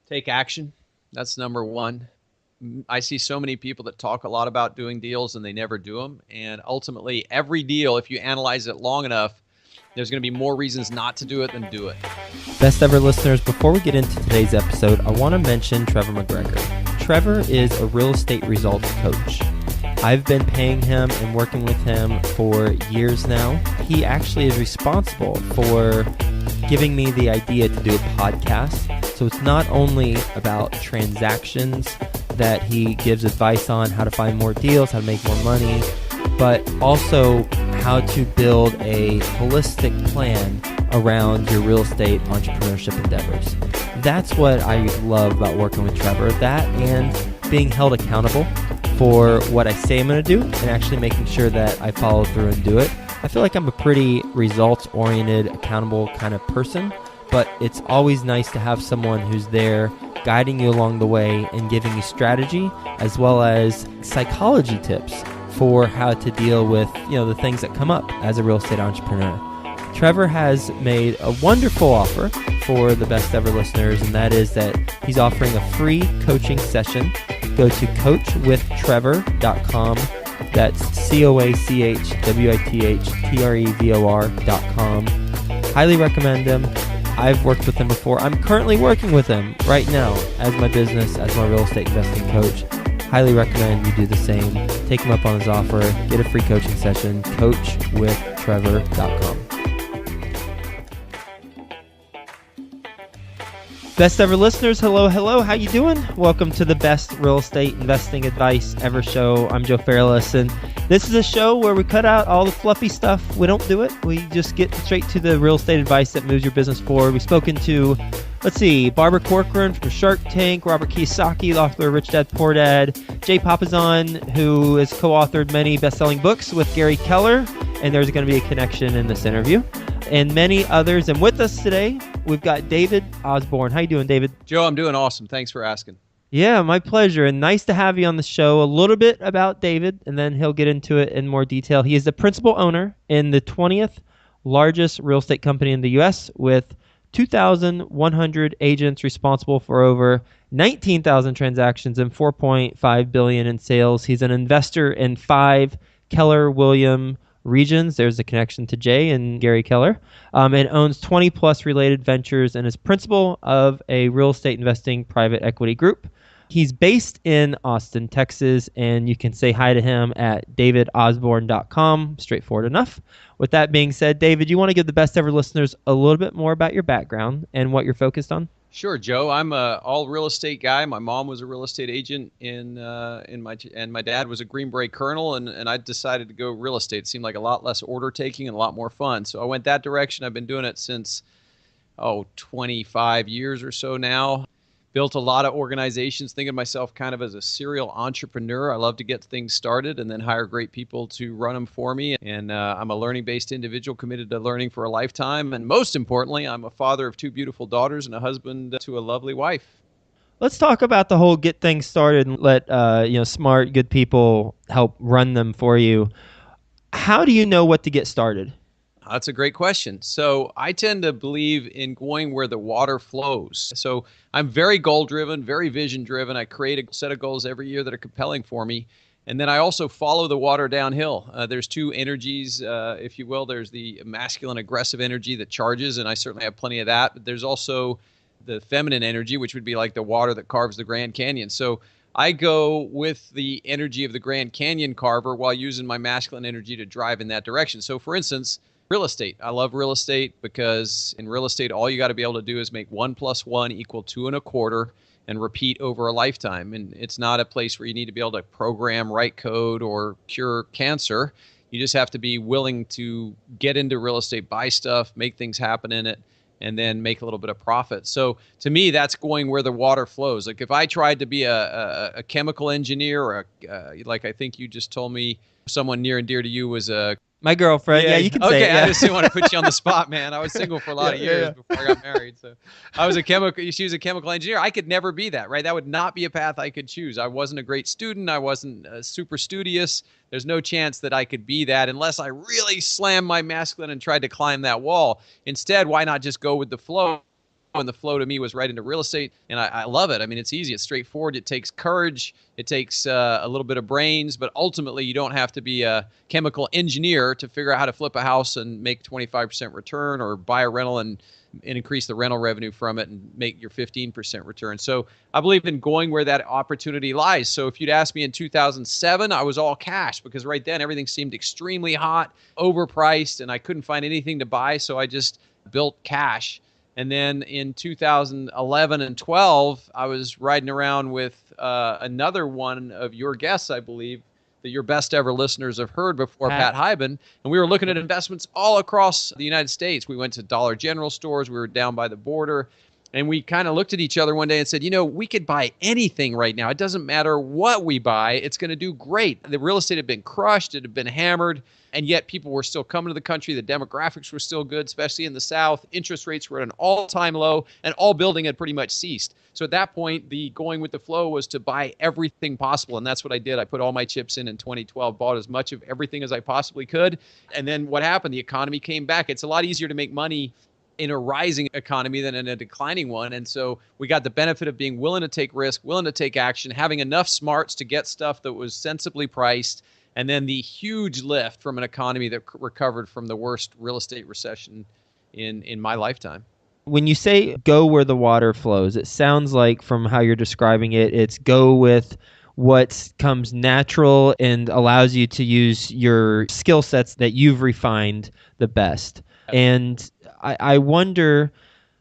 Take action. That's number one. I see so many people that talk a lot about doing deals and they never do them. And ultimately, every deal, if you analyze it long enough, there's going to be more reasons not to do it than do it. Best ever listeners, before we get into today's episode, I want to mention Trevor McGregor. Trevor is a real estate results coach. I've been paying him and working with him for years now. He actually is responsible for giving me the idea to do a podcast. So it's not only about transactions that he gives advice on how to find more deals, how to make more money, but also how to build a holistic plan around your real estate entrepreneurship endeavors. That's what I love about working with Trevor, that and being held accountable for what I say I'm going to do and actually making sure that I follow through and do it. I feel like I'm a pretty results-oriented, accountable kind of person, but it's always nice to have someone who's there guiding you along the way and giving you strategy as well as psychology tips for how to deal with, the things that come up as a real estate entrepreneur. Trevor has made a wonderful offer for the best ever listeners, and that is that he's offering a free coaching session. Go to coachwithtrevor.com. That's coachwithtrevor.com. Highly recommend him. I've worked with him before. I'm currently working with him right now as my business, as my real estate investing coach. Highly recommend you do the same. Take him up on his offer. Get a free coaching session. coachwithtrevor.com. Best ever listeners, hello. How you doing? Welcome to the best real estate investing advice ever show. I'm Joe Fairless, and this is a show where we cut out all the fluffy stuff. We don't do it. We just get straight to the real estate advice that moves your business forward. We've spoken to, Barbara Corcoran from Shark Tank, Robert Kiyosaki, the author of Rich Dad Poor Dad, Jay Papasan, who has co-authored many best-selling books with Gary Keller, and there's going to be a connection in this interview, and many others. And with us today, we've got David Osborne. How you doing, David? Joe, I'm doing awesome. Thanks for asking. Yeah, my pleasure, and nice to have you on the show. A little bit about David, and then he'll get into it in more detail. He is the principal owner in the 20th largest real estate company in the U.S. with 2,100 agents responsible for over 19,000 transactions and $4.5 billion in sales. He's an investor in 5 Keller Williams regions. There's a connection to Jay and Gary Keller, and owns 20 plus related ventures and is principal of a real estate investing private equity group. He's based in Austin, Texas, and you can say hi to him at davidosborne.com. Straightforward enough. With that being said, David, you want to give the best ever listeners a little bit more about your background and what you're focused on? Sure, Joe. I'm a all real estate guy. My mom was a real estate agent and my dad was a Green Beret colonel, and I decided to go real estate. It seemed like a lot less order taking and a lot more fun. So I went that direction. I've been doing it since 25 years or so now. Built a lot of organizations, thinking of myself kind of as a serial entrepreneur. I love to get things started and then hire great people to run them for me. And I'm a learning-based individual committed to learning for a lifetime. And most importantly, I'm a father of 2 beautiful daughters and a husband to a lovely wife. Let's talk about the whole get things started and let smart, good people help run them for you. How do you know what to get started? That's a great question. So I tend to believe in going where the water flows. So I'm very goal-driven, very vision-driven. I create a set of goals every year that are compelling for me. And then I also follow the water downhill. There's 2 energies, if you will. There's the masculine aggressive energy that charges, and I certainly have plenty of that. But there's also the feminine energy, which would be like the water that carves the Grand Canyon. So I go with the energy of the Grand Canyon carver while using my masculine energy to drive in that direction. So for instance, real estate. I love real estate because in real estate, all you got to be able to do is make 1 + 1 = 2 1/4 and repeat over a lifetime. And it's not a place where you need to be able to program, write code, or cure cancer. You just have to be willing to get into real estate, buy stuff, make things happen in it, and then make a little bit of profit. So to me, that's going where the water flows. Like if I tried to be a chemical engineer or like I think you just told me someone near and dear to you was a My girlfriend. Yeah, you can say it. Okay, Yeah. I just didn't want to put you on the spot, man. I was single for a lot of years before I got married. So I was she was a chemical engineer. I could never be that, right? That would not be a path I could choose. I wasn't a great student. I wasn't super studious. There's no chance that I could be that unless I really slammed my masculine and tried to climb that wall. Instead, why not just go with the flow and the flow to me was right into real estate. And I love it. I mean, it's easy. It's straightforward. It takes courage. It takes a little bit of brains, but ultimately you don't have to be a chemical engineer to figure out how to flip a house and make 25% return, or buy a rental and increase the rental revenue from it and make your 15% return. So I believe in going where that opportunity lies. So if you'd asked me in 2007, I was all cash, because right then everything seemed extremely hot, overpriced, and I couldn't find anything to buy. So I just built cash. And then in 2011 and 12, I was riding around with another one of your guests, I believe, that your best ever listeners have heard before, Pat Hiban. And we were looking at investments all across the United States. We went to Dollar General stores. We were down by the border. And we kind of looked at each other one day and said, we could buy anything right now. It doesn't matter what we buy. It's going to do great. The real estate had been crushed. It had been hammered. And yet people were still coming to the country. The demographics were still good, especially in the South. Interest rates were at an all-time low, and all building had pretty much ceased. So at that point, the going with the flow was to buy everything possible. And that's what I did. I put all my chips in 2012, bought as much of everything as I possibly could. And then what happened? The economy came back. It's a lot easier to make money in a rising economy than in a declining one. And so we got the benefit of being willing to take risk, willing to take action, having enough smarts to get stuff that was sensibly priced, and then the huge lift from an economy that recovered from the worst real estate recession in my lifetime. When you say go where the water flows, it sounds like, from how you're describing it, it's go with what comes natural and allows you to use your skill sets that you've refined the best. And I wonder,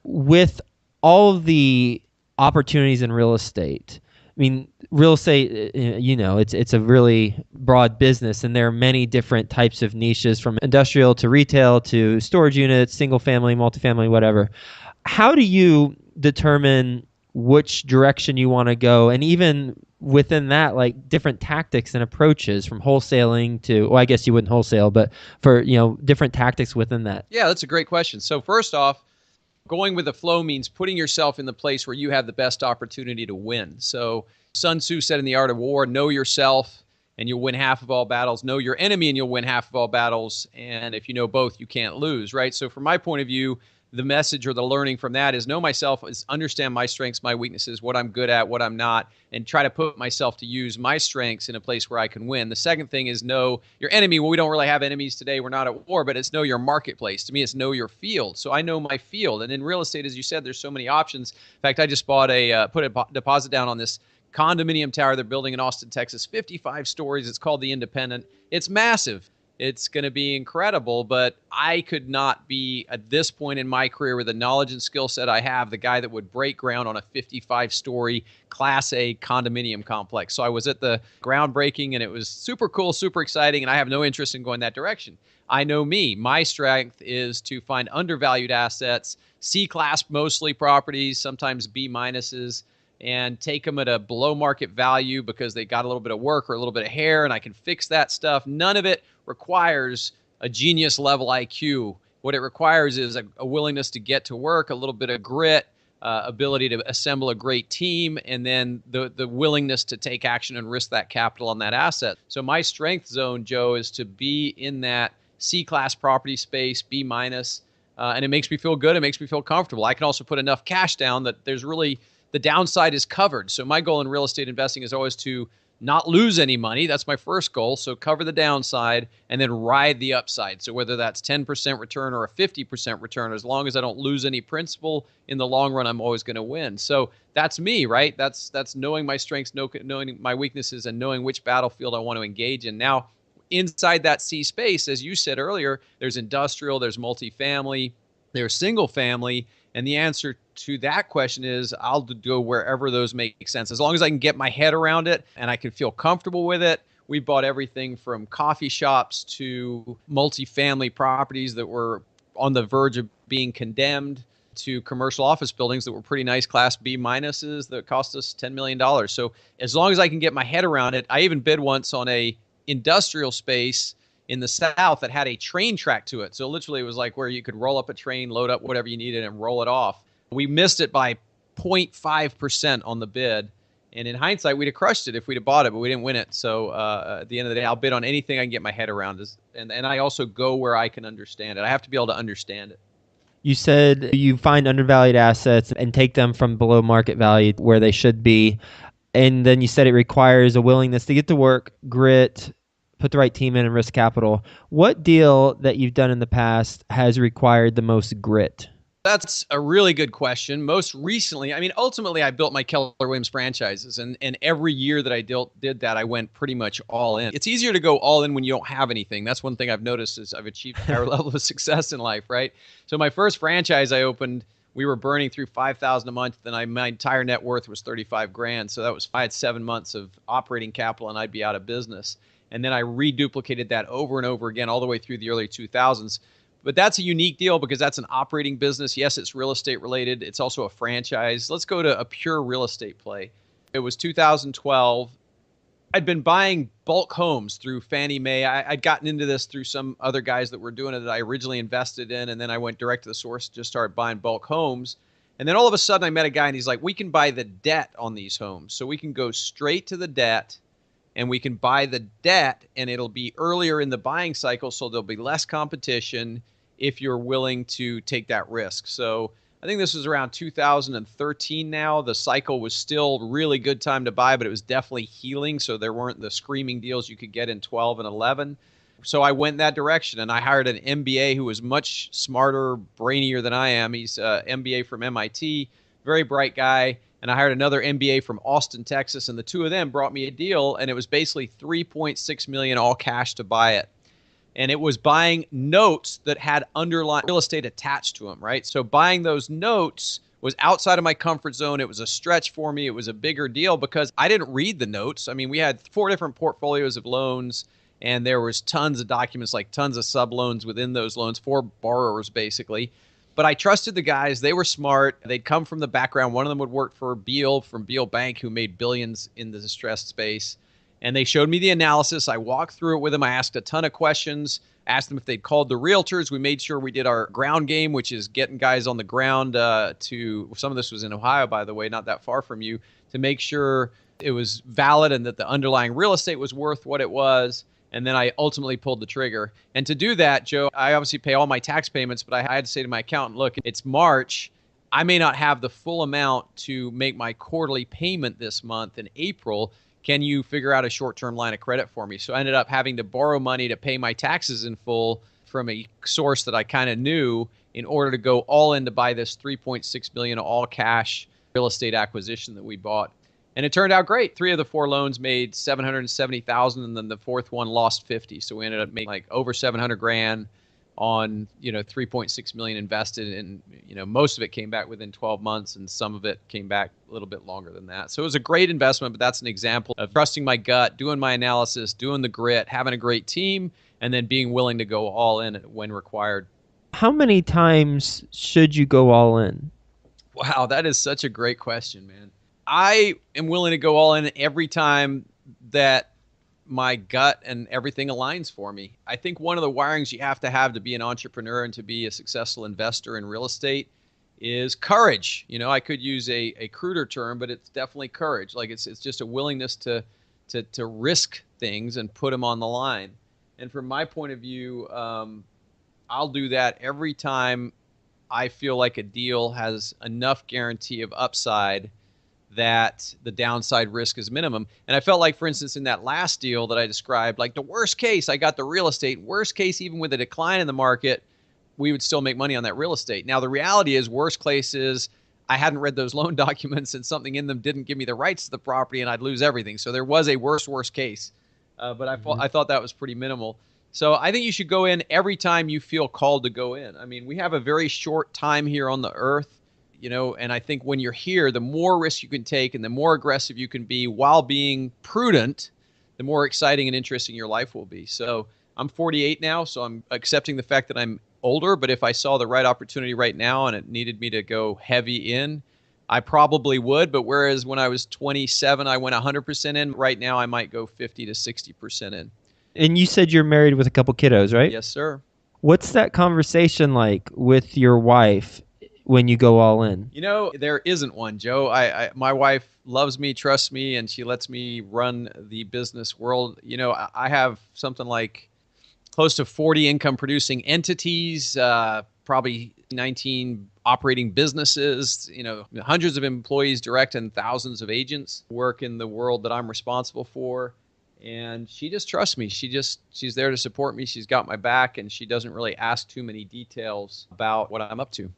with all of the opportunities in real estate, I mean, real estate, it's a really broad business, and there are many different types of niches, from industrial to retail to storage units, single family, multifamily, whatever. How do you determine which direction you want to go? And even within that, like, different tactics and approaches, from wholesaling to, well, I guess you wouldn't wholesale, but for, different tactics within that. Yeah, that's a great question. So first off, going with the flow means putting yourself in the place where you have the best opportunity to win. So Sun Tzu said in The Art of War, know yourself and you'll win half of all battles. Know your enemy and you'll win half of all battles. And if you know both, you can't lose, right? So from my point of view, the message or the learning from that is know myself, is understand my strengths, my weaknesses, what I'm good at, what I'm not, and try to put myself to use my strengths in a place where I can win. The second thing is know your enemy. Well, we don't really have enemies today. We're not at war, but it's know your marketplace. To me, it's know your field. So I know my field. And in real estate, as you said, there's so many options. In fact, I just put a deposit down on this condominium tower they're building in Austin, Texas, 55 stories. It's called The Independent. It's massive. It's going to be incredible, but I could not be, at this point in my career, with the knowledge and skill set I have, the guy that would break ground on a 55-story Class A condominium complex. So I was at the groundbreaking, and it was super cool, super exciting, and I have no interest in going that direction. I know me. My strength is to find undervalued assets, C-class mostly properties, sometimes B-minuses, and take them at a below market value because they got a little bit of work or a little bit of hair, and I can fix that stuff. None of it requires a genius level IQ. What it requires is a willingness to get to work, a little bit of grit, ability to assemble a great team, and then the willingness to take action and risk that capital on that asset. So my strength zone, Joe, is to be in that C-class property space, B-, and it makes me feel good. It makes me feel comfortable. I can also put enough cash down that there's really, the downside is covered. So my goal in real estate investing is always to not lose any money. That's my first goal. So cover the downside and then ride the upside. So whether that's 10% return or a 50% return, as long as I don't lose any principal in the long run, I'm always going to win. So that's me, right? That's knowing my strengths, knowing my weaknesses, and knowing which battlefield I want to engage in. Now, inside that C space, as you said earlier, there's industrial, there's multifamily, there's single family. And the answer to that question is I'll go wherever those make sense. As long as I can get my head around it and I can feel comfortable with it. We bought everything from coffee shops to multifamily properties that were on the verge of being condemned, to commercial office buildings that were pretty nice Class B minuses that cost us $10 million. So as long as I can get my head around it, I even bid once on a industrial space in the South that had a train track to it. So literally it was like where you could roll up a train, load up whatever you needed, and roll it off. We missed it by 0.5% on the bid. And in hindsight, we'd have crushed it if we'd have bought it, but we didn't win it. So at the end of the day, I'll bid on anything I can get my head around. And I also go where I can understand it. I have to be able to understand it. You said you find undervalued assets and take them from below market value where they should be. And then you said it requires a willingness to get to work, grit, put the right team in, and risk capital. What deal that you've done in the past has required the most grit? That's a really good question. Most recently, I mean, ultimately, I built my Keller Williams franchises, and every year that I did that, I went pretty much all in. It's easier to go all in when you don't have anything. That's one thing I've noticed is I've achieved a higher level of success in life, right? So my first franchise I opened, we were burning through $5,000 a month, and my entire net worth was 35 grand. So that was, I had 7 months of operating capital, and I'd be out of business. And then I reduplicated that over and over again all the way through the early 2000s. But that's a unique deal because that's an operating business. Yes, it's real estate related. It's also a franchise. Let's go to a pure real estate play. It was 2012. I'd been buying bulk homes through Fannie Mae. I'd gotten into this through some other guys that were doing it that I originally invested in. And then I went direct to the source, just started buying bulk homes. And then all of a sudden I met a guy and he's like, we can buy the debt on these homes. So we can go straight to the debt and we can buy the debt and it'll be earlier in the buying cycle. So there'll be less competition if you're willing to take that risk. So I think this was around 2013 now. The cycle was still really good time to buy, but it was definitely healing. So there weren't the screaming deals you could get in 12 and 11. So I went that direction and I hired an MBA who was much smarter, brainier than I am. He's MBA from MIT, very bright guy. And I hired another MBA from Austin, Texas. And the two of them brought me a deal and it was basically $3.6 million all cash to buy it. And it was buying notes that had underlying real estate attached to them, right? So buying those notes was outside of my comfort zone. It was a stretch for me. It was a bigger deal because I didn't read the notes. I mean, we had 4 different portfolios of loans, and there was tons of documents, like tons of sub-loans within those loans for borrowers, basically. But I trusted the guys. They were smart. They'd come from the background. One of them would work for Beal from Beal Bank, who made billions in the distressed space. And they showed me the analysis. I walked through it with them. I asked a ton of questions, asked them if they'd called the realtors. We made sure we did our ground game, which is getting guys on the ground some of this was in Ohio, by the way, not that far from you, to make sure it was valid and that the underlying real estate was worth what it was. And then I ultimately pulled the trigger. And to do that, Joe, I obviously pay all my tax payments, but I had to say to my accountant, look, it's March. I may not have the full amount to make my quarterly payment this month in April. Can you figure out a short-term line of credit for me? So I ended up having to borrow money to pay my taxes in full from a source that I kind of knew in order to go all in to buy this $3.6 million all-cash real estate acquisition that we bought. And it turned out great. 3 of the 4 loans made $770,000, and then the 4th one lost 50. So we ended up making like over 700 grand on, $3.6 million invested, and most of it came back within 12 months, and some of it came back a little bit longer than that. So it was a great investment, but that's an example of trusting my gut, doing my analysis, doing the grit, having a great team, and then being willing to go all in when required. How many times should you go all in? Wow, that is such a great question, man. I am willing to go all in every time that my gut and everything aligns for me. I think one of the wirings you have to be an entrepreneur and to be a successful investor in real estate is courage. I could use a cruder term, but it's definitely courage. Like it's just a willingness to risk things and put them on the line. And from my point of view, I'll do that every time I feel like a deal has enough guarantee of upside that the downside risk is minimum. And I felt like, for instance, in that last deal that I described, like the worst case, I got the real estate. Worst case, even with a decline in the market, we would still make money on that real estate. Now, the reality is, worst case is I hadn't read those loan documents and something in them didn't give me the rights to the property and I'd lose everything. So there was a worst case. But I thought that was pretty minimal. So I think you should go in every time you feel called to go in. I mean, we have a very short time here on the earth. And I think when you're here, the more risk you can take and the more aggressive you can be while being prudent, the more exciting and interesting your life will be. So I'm 48 now, so I'm accepting the fact that I'm older. But if I saw the right opportunity right now and it needed me to go heavy in, I probably would. But whereas when I was 27, I went 100% in, right now I might go 50 to 60% in. And you said you're married with a couple kiddos, right? Yes, sir. What's that conversation like with your wife when you go all in? There isn't one, Joe. My wife loves me, trusts me, and she lets me run the business world. I have something like close to 40 income producing entities, probably 19 operating businesses, hundreds of employees direct and thousands of agents work in the world that I'm responsible for. And she just trusts me. She's there to support me. She's got my back, and she doesn't really ask too many details about what I'm up to.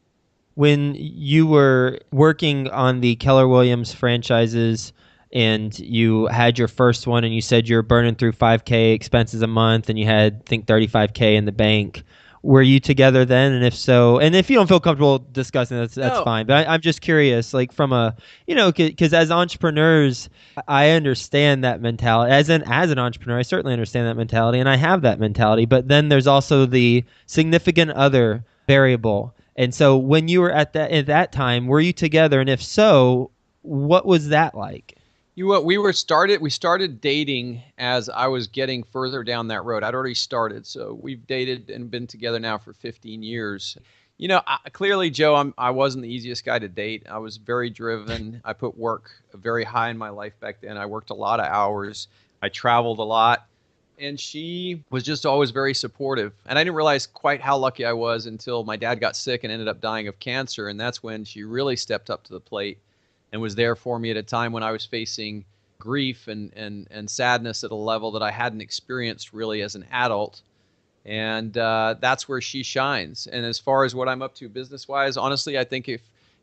When you were working on the Keller Williams franchises and you had your first one and you said you're burning through $5,000 expenses a month and you had, I think, $35,000 in the bank, were you together then? And if so, and if you don't feel comfortable discussing that's No. fine. But I'm just curious, like from a, because as entrepreneurs, I understand that mentality. As an entrepreneur, I certainly understand that mentality, and I have that mentality. But then there's also the significant other variable. And so when you were at that time, were you together? And if so, what was that like? We started dating as I was getting further down that road. I'd already started. So we've dated and been together now for 15 years. Clearly, Joe, I wasn't the easiest guy to date. I was very driven. I put work very high in my life back then. I worked a lot of hours. I traveled a lot. And she was just always very supportive. And I didn't realize quite how lucky I was until my dad got sick and ended up dying of cancer. And that's when she really stepped up to the plate and was there for me at a time when I was facing grief and sadness at a level that I hadn't experienced really as an adult. And that's where she shines. And as far as what I'm up to business-wise, honestly, I think if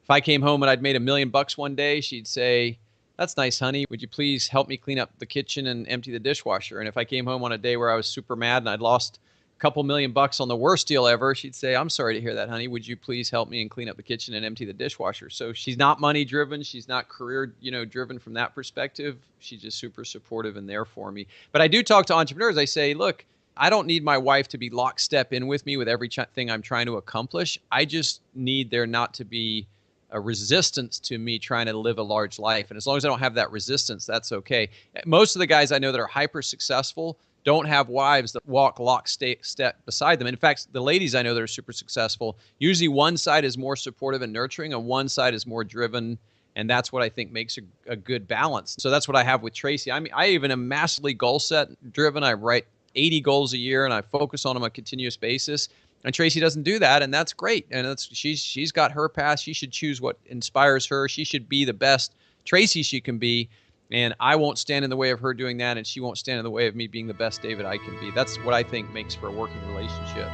I came home and I'd made $1 million one day, she'd say, "That's nice, honey. Would you please help me clean up the kitchen and empty the dishwasher?" And if I came home on a day where I was super mad and I'd lost a couple $1 million on the worst deal ever, she'd say, "I'm sorry to hear that, honey. Would you please help me and clean up the kitchen and empty the dishwasher?" So she's not money driven. She's not career, driven from that perspective. She's just super supportive and there for me. But I do talk to entrepreneurs. I say, look, I don't need my wife to be lockstep in with me with every thing I'm trying to accomplish. I just need there not to be a resistance to me trying to live a large life. And as long as I don't have that resistance, that's okay. Most of the guys I know that are hyper successful don't have wives that walk lockstep beside them. In fact, the ladies I know that are super successful, usually one side is more supportive and nurturing and one side is more driven. And that's what I think makes a good balance. So that's what I have with Tracy. I mean, I even am massively goal set driven. I write 80 goals a year and I focus on them on a continuous basis. And Tracy doesn't do that, and that's great. And she's got her path. She should choose what inspires her. She should be the best Tracy she can be, and I won't stand in the way of her doing that, and she won't stand in the way of me being the best David I can be. That's what I think makes for a working relationship.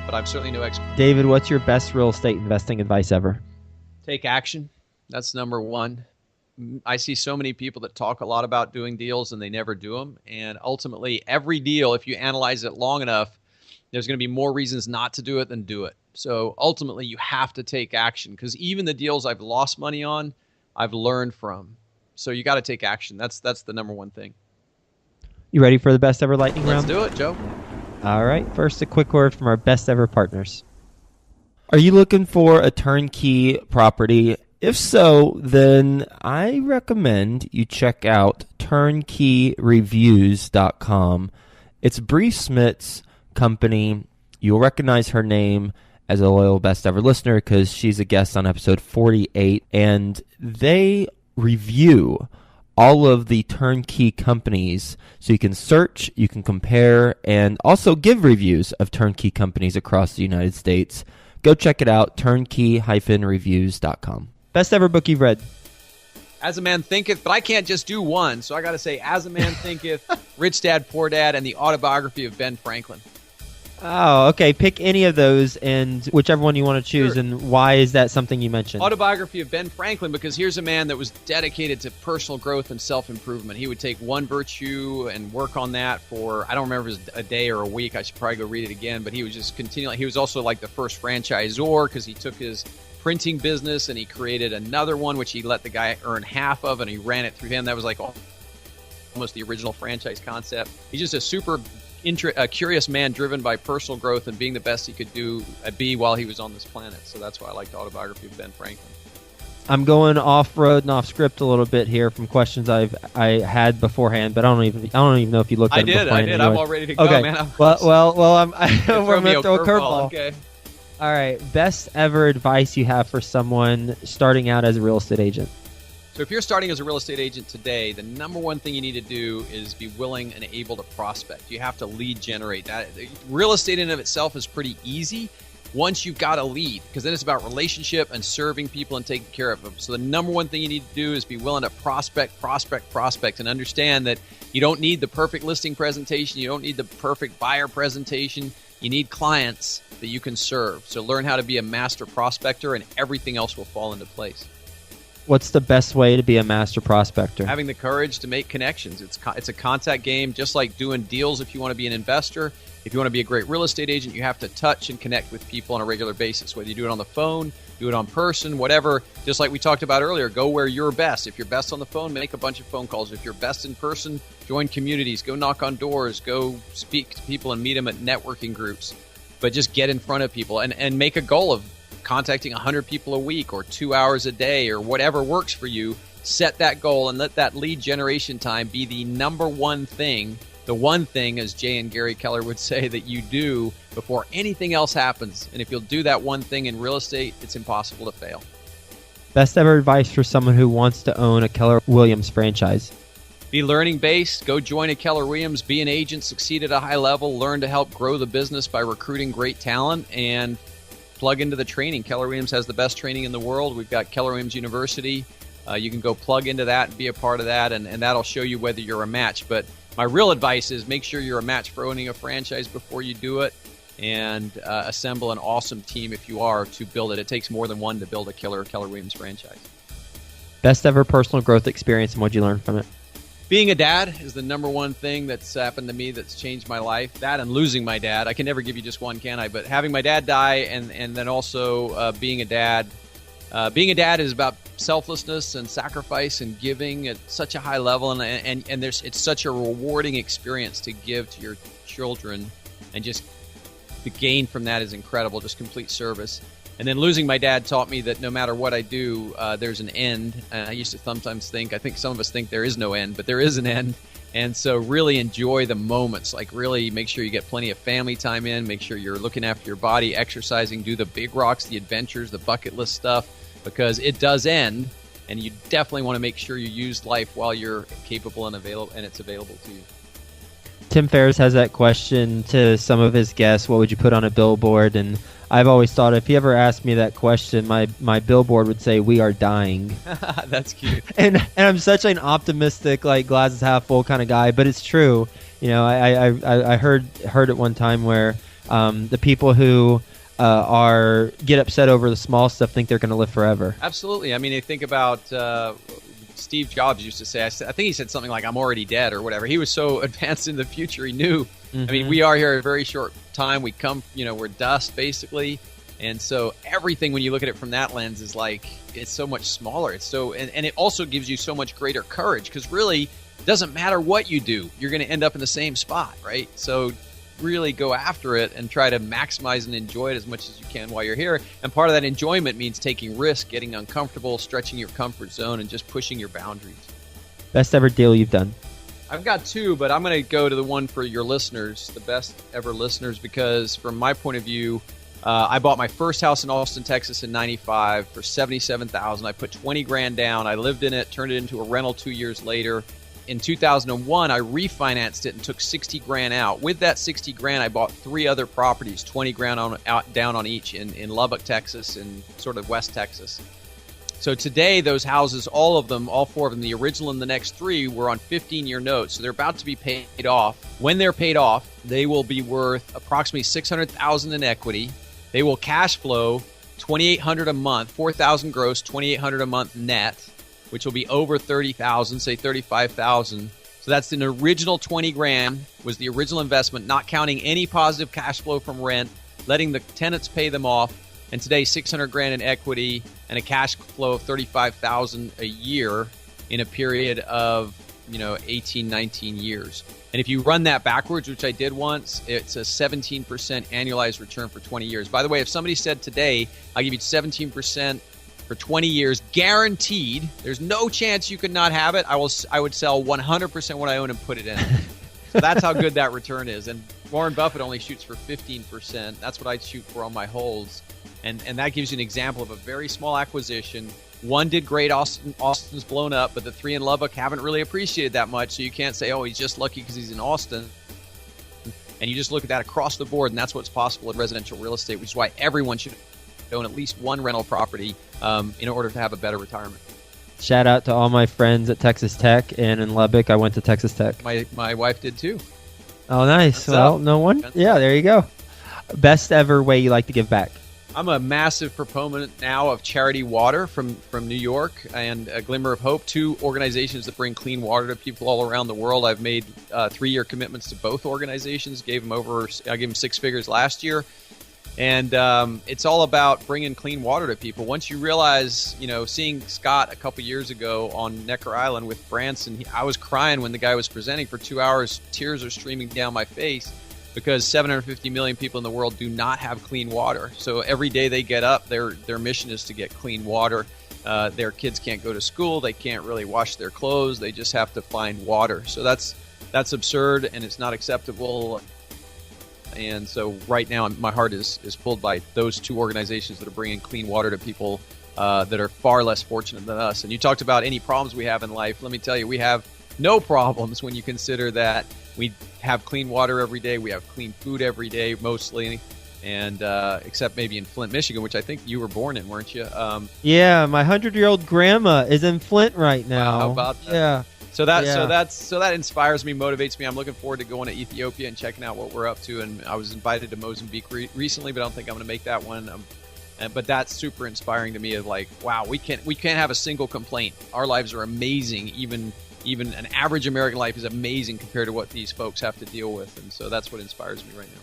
But I'm certainly no expert. David, what's your best real estate investing advice ever? Take action. That's number one. I see so many people that talk a lot about doing deals, and they never do them. And ultimately, every deal, if you analyze it long enough, there's going to be more reasons not to do it than do it. So ultimately, you have to take action because even the deals I've lost money on, I've learned from. So you got to take action. That's the number one thing. You ready for the best ever lightning round? Let's do it, Joe. All right. First, a quick word from our best ever partners. Are you looking for a turnkey property? If so, then I recommend you check out turnkeyreviews.com. It's Bree Smith's company. You'll recognize her name as a loyal best ever listener because she's a guest on episode 48, and they review all of the turnkey companies so you can search, you can compare, and also give reviews of turnkey companies across the United States. Go check it out, turnkey-reviews.com. Best ever book you've read? As a Man Thinketh, but I can't just do one, so I got to say As a Man Thinketh, Rich Dad, Poor Dad, and the autobiography of Ben Franklin. Oh, okay. Pick any of those and whichever one you want to choose. Sure. And why is that something you mentioned? Autobiography of Ben Franklin, because here's a man that was dedicated to personal growth and self-improvement. He would take one virtue and work on that for, I don't remember if it was a day or a week. I should probably go read it again. But he was just continually, he was also like the first franchisor because he took his printing business and he created another one, which he let the guy earn half of, and he ran it through him. That was like almost the original franchise concept. He's just a super curious man driven by personal growth and being the best he could be while he was on this planet. So that's why I like the autobiography of Ben Franklin. I'm going off road and off script a little bit here from questions I had beforehand, but I don't even know if you looked at them beforehand. I did. Anyway. I'm all ready to go, okay. Man. We're going to throw a curveball. Okay. All right. Best ever advice you have for someone starting out as a real estate agent? So if you're starting as a real estate agent today, the number one thing you need to do is be willing and able to prospect. You have to lead generate. That real estate in and of itself is pretty easy. once you've got a lead, because then it's about relationship and serving people and taking care of them. So the number one thing you need to do is be willing to prospect, and understand that you don't need the perfect listing presentation. You don't need the perfect buyer presentation. You need clients that you can serve. So learn how to be a master prospector, and everything else will fall into place. What's the best way to be a master prospector? Having the courage to make connections. It's a contact game, just like doing deals. If you want to be an investor, if you want to be a great real estate agent, you have to touch and connect with people on a regular basis, whether you do it on the phone, do it on person, whatever. Just like we talked about earlier, go where you're best. If you're best on the phone, make a bunch of phone calls. If you're best in person, join communities, go knock on doors, go speak to people and meet them at networking groups. But just get in front of people and make a goal of contacting 100 people a week or 2 hours a day or whatever works for you. Set that goal and let that lead generation time be the number one thing, the one thing, as Jay and Gary Keller would say, that you do before anything else happens. And if you'll do that one thing in real estate, it's impossible to fail. Best ever advice for someone who wants to own a Keller Williams franchise? Be learning-based. Go join a Keller Williams. Be an agent. Succeed at a high level. Learn to help grow the business by recruiting great talent and plug into the training. Keller Williams has the best training in the world. We've got Keller Williams University. You can go plug into that and be a part of that, and that'll show you whether you're a match. But my real advice is make sure you're a match for owning a franchise before you do it, and assemble an awesome team if you are to build it. It takes more than one to build a Keller Williams franchise. Best ever personal growth experience, and what'd you learn from it? Being a dad is the number one thing that's happened to me that's changed my life. That and losing my dad. I can never give you just one, can I? But having my dad die and then also being a dad. Being a dad is about selflessness and sacrifice and giving at such a high level. And it's such a rewarding experience to give to your children. And just the gain from that is incredible, just complete service. And then losing my dad taught me that no matter what I do, there's an end. And I used to sometimes think, I think some of us think there is no end, but there is an end. And so really enjoy the moments, like really make sure you get plenty of family time in, make sure you're looking after your body, exercising, do the big rocks, the adventures, the bucket list stuff, because it does end. And you definitely want to make sure you use life while you're capable and available, and it's available to you. Tim Ferriss has that question to some of his guests, what would you put on a billboard? And I've always thought if he ever asked me that question, my billboard would say, "We are dying." That's cute. And I'm such an optimistic, like glasses half full kind of guy, but it's true. You know, I heard it one time where the people who get upset over the small stuff think they're going to live forever. Absolutely. I mean, I think about Steve Jobs used to say, I think he said something like, "I'm already dead," or whatever. He was so advanced in the future, he knew. I mean, we are here a very short time. We come, we're dust basically. And so everything, when you look at it from that lens, is like, it's so much smaller. It's so, and it also gives you so much greater courage, because really it doesn't matter what you do. You're going to end up in the same spot, right? So really go after it and try to maximize and enjoy it as much as you can while you're here. And part of that enjoyment means taking risks, getting uncomfortable, stretching your comfort zone, and just pushing your boundaries. Best ever deal you've done? I've got two, but I'm going to go to the one for your listeners, the best ever listeners, because from my point of view, I bought my first house in Austin, Texas in '95 for $77,000. I put 20 grand down. I lived in it, turned it into a rental 2 years later. In 2001, I refinanced it and took 60 grand out. With that 60 grand, I bought 3 other properties, 20 grand down on each in Lubbock, Texas, and sort of West Texas. So today, those houses, all 4 of them, the original and the next 3, were on 15-year notes. So they're about to be paid off. When they're paid off, they will be worth approximately $600,000 in equity. They will cash flow $2,800 a month, $4,000 gross, $2,800 a month net, which will be over $30,000, say $35,000. So that's an original 20 grand was the original investment, not counting any positive cash flow from rent, letting the tenants pay them off. And today, 600 grand in equity and a cash flow of $35,000 a year in a period of, 18, 19 years. And if you run that backwards, which I did once, it's a 17% annualized return for 20 years. By the way, if somebody said today, I'll give you 17% for 20 years, guaranteed, there's no chance you could not have it, I would sell 100% what I own and put it in. So that's how good that return is. And Warren Buffett only shoots for 15%. That's what I shoot for on my holds. And that gives you an example of a very small acquisition. One did great. Austin's blown up, but the 3 in Lubbock haven't really appreciated that much. So you can't say, oh, he's just lucky because he's in Austin. And you just look at that across the board, and that's what's possible in residential real estate, which is why everyone should own at least one rental property in order to have a better retirement. Shout out to all my friends at Texas Tech, and in Lubbock, I went to Texas Tech. My wife did too. Oh, nice. Well, no one. Yeah, there you go. Best ever way you like to give back? I'm a massive proponent now of Charity Water from New York and A Glimmer of Hope, two organizations that bring clean water to people all around the world. I've made 3-year commitments to both organizations. I gave them 6 figures last year. And it's all about bringing clean water to people. Once you realize, seeing Scott a couple years ago on Necker Island with Branson, I was crying when the guy was presenting for 2 hours. Tears are streaming down my face because 750 million people in the world do not have clean water. So every day they get up, their mission is to get clean water. Their kids can't go to school. They can't really wash their clothes. They just have to find water. So that's absurd, and it's not acceptable. And so right now my heart is pulled by those two organizations that are bringing clean water to people that are far less fortunate than us. And you talked about any problems we have in life. Let me tell you, we have no problems when you consider that we have clean water every day. We have clean food every day, mostly. And except maybe in Flint, Michigan, which I think you were born in, weren't you? Yeah, my 100-year-old grandma is in Flint right now. How about that? Yeah. So that inspires me, motivates me. I'm looking forward to going to Ethiopia and checking out what we're up to. And I was invited to Mozambique recently, but I don't think I'm going to make that one. But that's super inspiring to me. Of like, wow, we can't have a single complaint. Our lives are amazing. Even an average American life is amazing compared to what these folks have to deal with. And so that's what inspires me right now.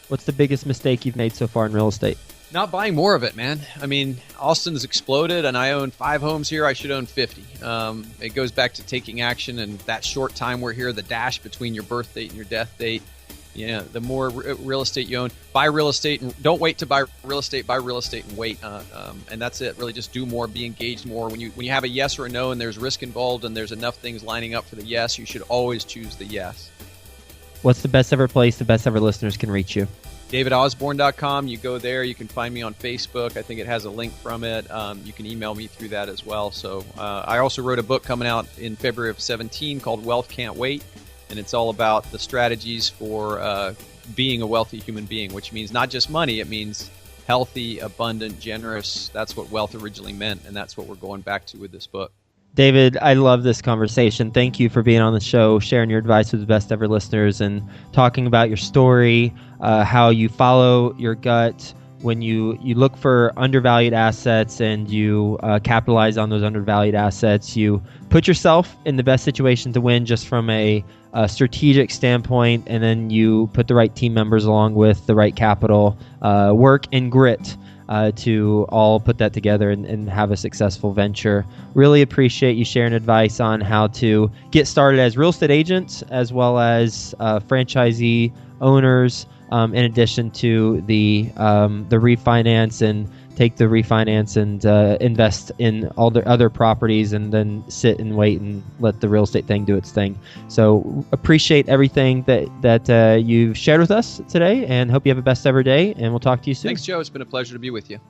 What's the biggest mistake you've made so far in real estate? Not buying more of it, man. I mean, Austin's exploded, and I own 5 homes here. I should own 50. It goes back to taking action, and that short time we're here, the dash between your birth date and your death date. Yeah, the more real estate you own, buy real estate, and don't wait to buy real estate. Buy real estate and wait, and that's it. Really, just do more, be engaged more. When you have a yes or a no, and there's risk involved, and there's enough things lining up for the yes, you should always choose the yes. What's the best ever place the best ever listeners can reach you? DavidOsborne.com. You go there. You can find me on Facebook. I think it has a link from it. You can email me through that as well. So I also wrote a book coming out in February of 2017 called Wealth Can't Wait. And it's all about the strategies for being a wealthy human being, which means not just money. It means healthy, abundant, generous. That's what wealth originally meant. And that's what we're going back to with this book. David, I love this conversation. Thank you for being on the show, sharing your advice with the best ever listeners, and talking about your story, how you follow your gut when you look for undervalued assets and you capitalize on those undervalued assets. You put yourself in the best situation to win just from a strategic standpoint, and then you put the right team members along with the right capital, work, and grit to all put that together and have a successful venture. Really appreciate you sharing advice on how to get started as real estate agents as well as franchisee owners, in addition to the refinance, and take the refinance and invest in all the other properties, and then sit and wait and let the real estate thing do its thing. So appreciate everything that you've shared with us today, and hope you have a best ever day, and we'll talk to you soon. Thanks, Joe. It's been a pleasure to be with you.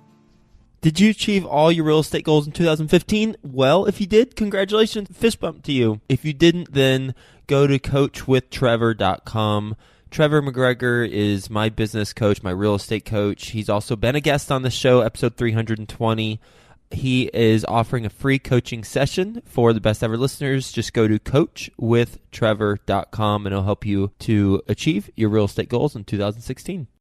Did you achieve all your real estate goals in 2015? Well, if you did, congratulations. Fist bump to you. If you didn't, then go to coachwithtrevor.com. Trevor McGregor is my business coach, my real estate coach. He's also been a guest on the show, episode 320. He is offering a free coaching session for the best ever listeners. Just go to coachwithtrevor.com and it'll help you to achieve your real estate goals in 2016.